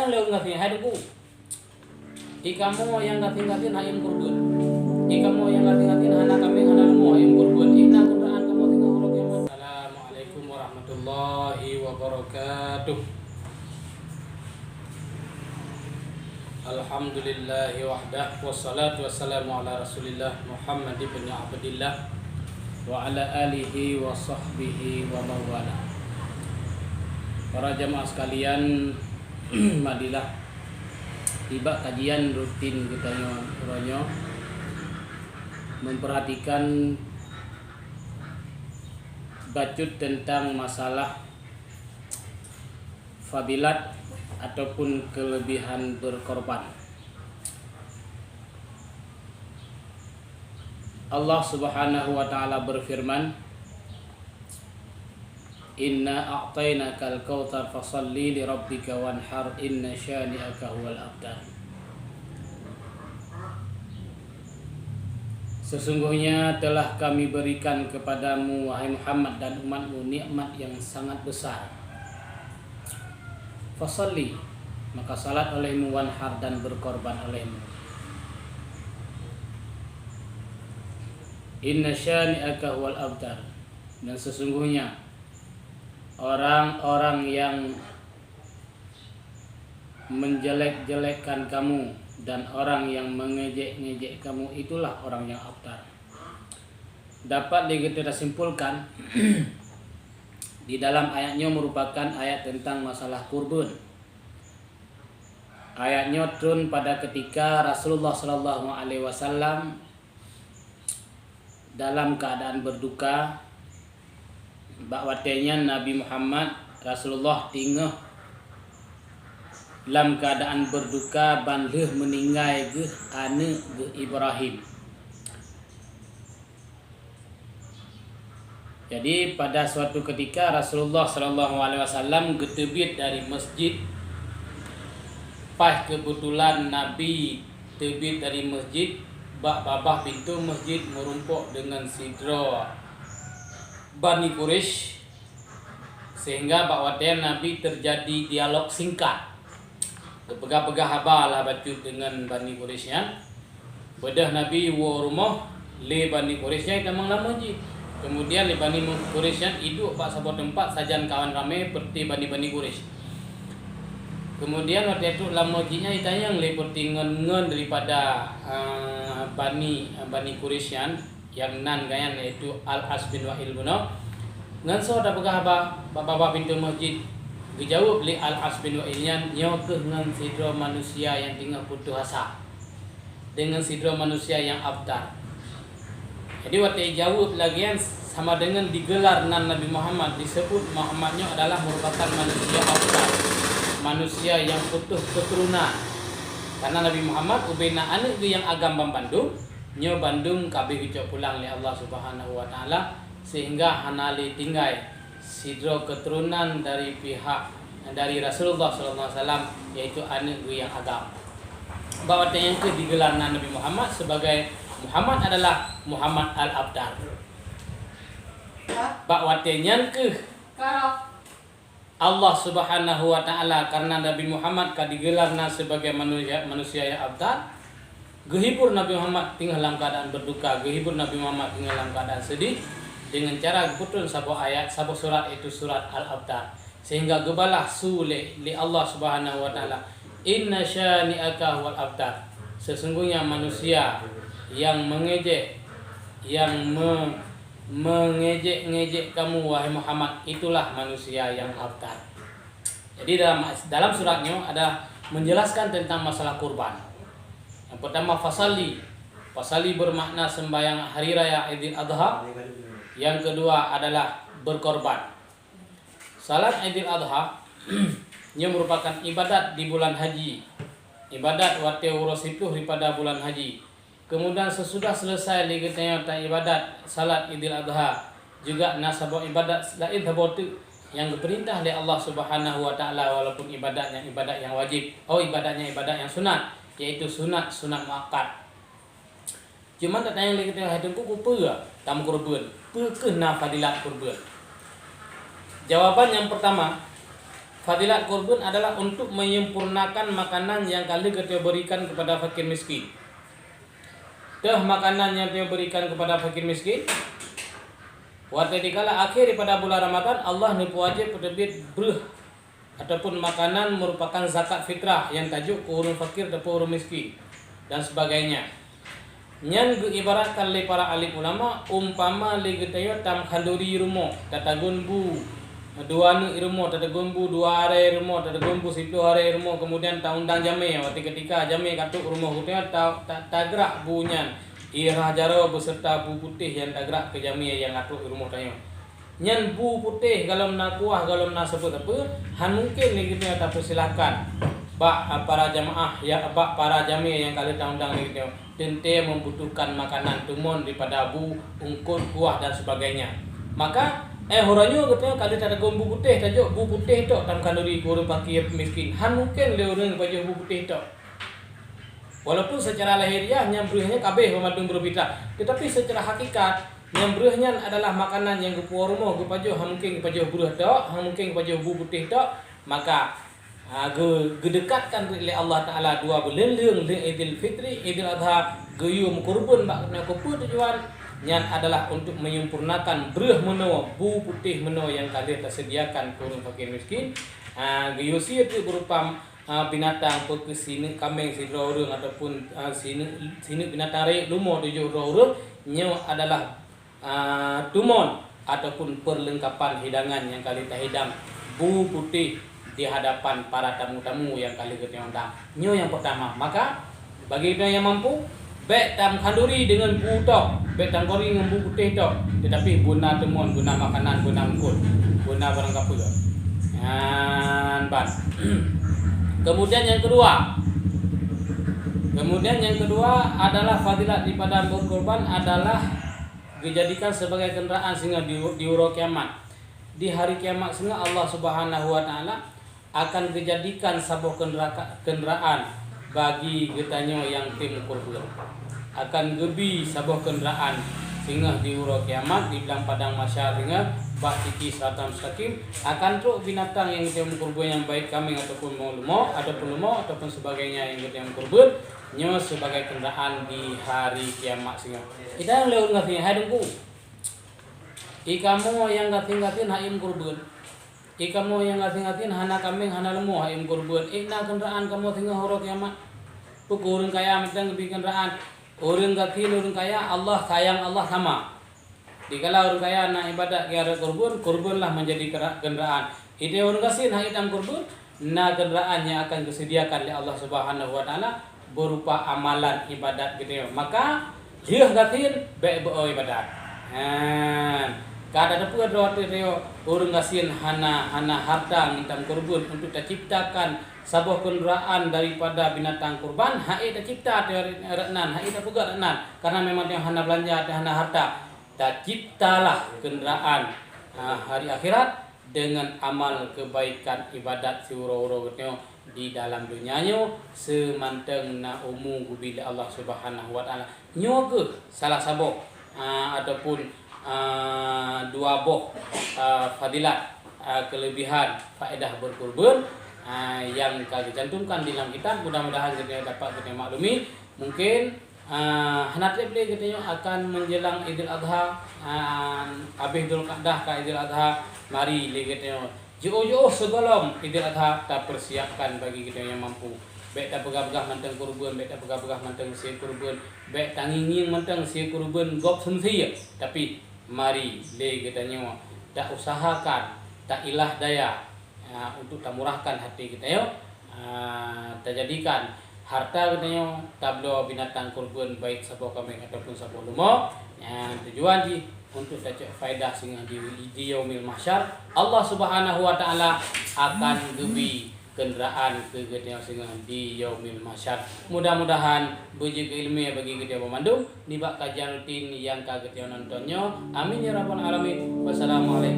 yang leu ngatin haduku. Ikamu yang ngatin-ngatin hayam kurban. Ikamu yang ngatin-ngatin hana kambing hana lembu hayam kurban. Inna Qur'an kamu tinggal huluk yang. Assalamualaikum warahmatullahi wabarakatuh. Alhamdulillahi wahdah wassalatu wassalamu ala Rasulillah Muhammad ibn Abdillah wa ala alihi wa sahbihi wa mawala. Para jamaah sekalian, madilah tiba kajian rutin kita ronyo memperhatikan bacut tentang masalah fadilat ataupun kelebihan berkorban. Allah Subhanahu wa taala berfirman, Inna a'tainakal kautsar fasalli li rabbika wanhar inna syani'aka huwal abtar. Sesungguhnya telah kami berikan kepadamu wahai Muhammad dan umatmu nikmat yang sangat besar. Fasalli, maka salat olehmu, wanhar, dan berkorban olehmu. Inna syani'aka huwal abtar. Dan sesungguhnya orang-orang yang menjelek-jelekkan kamu dan orang yang mengejek-ngejek kamu itulah orang yang abtar. Dapat kita simpulkan di dalam ayatnya merupakan ayat tentang masalah kurban. Ayatnya turun pada ketika Rasulullah SAW dalam keadaan berduka, bakwatenya Nabi Muhammad Rasulullah tinggal dalam keadaan berduka banleh meninggal ke anak ke Ibrahim. Jadi pada suatu ketika Rasulullah SAW getebit dari masjid. Pas kebetulan Nabi tebit dari masjid, babah pintu masjid merumpuk dengan sidra Bani Quraisy, sehingga bakwatnya Nabi terjadi dialog singkat. Pegah-pegah habalah bacut dengan Bani Quraisynya. Bedah Nabi wa rumah le Bani Quraisynya tamang lama ji. Kemudian le Bani Quraisynya hidup pak sebuah tempat sajan kawan ramai seperti Bani Quraisy. Kemudian waktu itu lama jinya ditanya le pertingan daripada Bani Quraisynya yang nan gayan yaitu Al-As bin Wa'il buno. Ngan so ada pegah bapa pintu masjid. Dijawab oleh Al-As bin Wa'ilnya nyo ke dengan sidra manusia yang tinggal putus asa, dengan sidra manusia yang abtar. Jadi waktu jawab lagi sama dengan digelar nan Nabi Muhammad, disebut Muhammadnya adalah merupakan manusia abtar, manusia yang putus keturunan. Karena Nabi Muhammad ubena anak itu yang agam Bandung, nyo Bandung kabeh ucap pulang oleh Allah Subhanahu wa taala, sehingga hanali tinggal sidro keturunan dari pihak dari Rasulullah SAW, yaitu anak yang agam. Bahwa yang ke digelar Nabi Muhammad sebagai Muhammad adalah Muhammad Al-Abtar. Bahwa yang ke Allah Subhanahu wa taala karena Nabi Muhammad digelar sebagai manusia yang abtar. Gehibur Nabi Muhammad tinggal dalam keadaan berduka, gehibur Nabi Muhammad tinggal dalam keadaan sedih, dengan cara putun sebuah ayat, sebuah surat, itu surat Al-Abtar, sehingga gebalah sule li Allah Subhanahu wa taala, inna syani'aka wal abtar. Sesungguhnya manusia yang mengejek, yang mengejek-ngejek kamu wahai Muhammad, itulah manusia yang abtar. Jadi dalam suratnya ada menjelaskan tentang masalah kurban. Yang pertama fasalli. Fasalli bermakna sembahyang hari raya Idul Adha. Yang kedua adalah berkorban. Salat Idul Adha yang merupakan ibadat di bulan haji. Ibadat waktu urus itu daripada bulan haji. Kemudian sesudah selesai ligitnya ibadat salat Idul Adha, juga nasabah ibadat lain itu yang diperintah oleh Allah Subhanahu wa taala, walaupun ibadatnya ibadat yang wajib, ibadatnya ibadat yang sunat, yaitu sunat muakkad. Cuma katanya lagi tengah itu kupu tam kurban. Pekena fadilat kurban. Jawaban yang pertama, fadilat kurban adalah untuk menyempurnakan makanan yang kali kita berikan kepada fakir miskin. Makanan yang dia berikan kepada fakir miskin. Waktu dikala akhir pada bulan Ramadan, Allah nipu wajib terbit beruh ataupun makanan merupakan zakat fitrah yang tajuk ke orang fakir dan orang miskin dan sebagainya. Nyan ibaratkan oleh para alim ulama umpama le getayo tam khanduri rumah tatagun bu dua nu rumah tatagun bu 2 hari rumah tatagun bu 10 hari rumah kemudian ta undang jame waktu ketika jame katuk rumah kita tagrak bunyan irah jaro beserta bu putih yang tagrak ke jame yang katuk rumah tayo. Nyan bu putih galom na kuah galom na sebut apa han mungkin ni kita tak persilakan para jamaah ya para jami yang kali undang ni kita tente membutuhkan makanan tumon daripada bu ungkut kuah dan sebagainya. Maka horanyo kita kali tak ada bu putih tajuk bu putih tok tam kalori kurang fakir miskin han mungkin le orang baju bu putih tok. Walaupun secara lahiriah nyambrihnya kabeh pemadung berfitrah, tetapi secara hakikat nyambrihnya adalah makanan yang kepuar rumah kepajo mungkin kepajo buruh tok, mungkin kepajo bu putih tok, maka gedekatkan oleh Allah Taala dua bulan leung Idul Fitri, Idul Adha, geyum kurban bakna kepu tujuan nyan adalah untuk menyempurnakan beruh meno bu putih meno yang kalian tersediakan kurang fakir miskin. Geyusi itu berupa binatang pekesini kambing si orang ataupun sini binatang rek lumo 7 orang nyo adalah tumon ataupun perlengkapan hidangan yang kali tak hidang bu putih di hadapan para tamu-tamu yang kali kita undang. Nyo yang pertama. Maka bagi kita yang mampu baik tam kanduri dengan bu tok, baik tam kori dengan bu putih tok, tetapi guna temon, guna makanan, guna angkut, guna barang kapur. Ban. Kemudian yang kedua adalah fadilat daripada berkorban adalah dijadikan sebagai kendaraan sehingga di uro kiamat. Di hari kiamat sehingga Allah Subhanahu wa taala akan dijadikan sebuah kendaraan bagi getanyo yang tim kurban. Akan gebi sebuah kendaraan sehingga di uro kiamat di bilang padang mahsyar sehingga Baktiki serata mustaqim akan truk binatang yang kita kurban yang baik kambing ataupun lumo ataupun sebagainya yang kita kurban nyo sebagai kendaraan di hari kiamat sehingga kita yang lewat ngating hai dengku ikamu yang ngating-ngating haim kurban ikamu yang ngating-ngating hana kambing hana lumo haim kurban ikna kendaraan kamu tinggal horo kiamat pukul orang kaya mentang lebih kendaraan orang ngating orang kaya Allah sayang Allah sama. Dikala orang kaya nak ibadat ke arah kurbanlah menjadi kendaraan. Ide orang kasih nak hitam kurban, na kendaraan yang akan disediakan oleh Allah Subhanahu wa taala berupa amalan ibadat gitu. Maka dia gatin baik ibadat. Kada ada pun orang kasih hana harta hitam kurban untuk terciptakan sebuah kendaraan daripada binatang kurban. Hai tercipta dari renan, hai tak juga renan karena memang dia hana belanja, dia hana harta. Tak ciptalah kendaraan hari akhirat dengan amal kebaikan ibadat siuro-uro di dalam dunianya semanteng na umum bila Allah Subhanahu wa taala nyoge salah sabo ataupun dua boh fadilat kelebihan faedah berkurban yang kami cantumkan di dalam kitab. Mudah-mudahan kita dapat kita maklumi. Mungkin Hanatrip dia katanya akan menjelang Idul Adha, habis Idul Qa'dah ke Idul Adha, mari dia katanya jauh-jauh sebelum Idul Adha tak persiapkan bagi kita yang mampu. Baik tak pegah-pegah manteng kurban, baik tak pegah-pegah manteng si kurban, baik tangingin manteng si kurban gop semsi. Tapi mari dia katanya tak usahakan, tak ilah daya untuk tak murahkan hati kita yo, tak jadikan harta katanya tablo binatang kurban baik sebuah kambing ataupun sebuah lumo yang tujuan untuk dapat faedah sehingga di yaumil mahsyar Allah Subhanahu wa taala akan gebi kendaraan ke kita sehingga di yaumil mahsyar. Mudah-mudahan beji ilmiah bagi kita pemandu di bak kajian rutin yang kita nontonnya. Amin ya rabbal alamin. Wassalamualaikum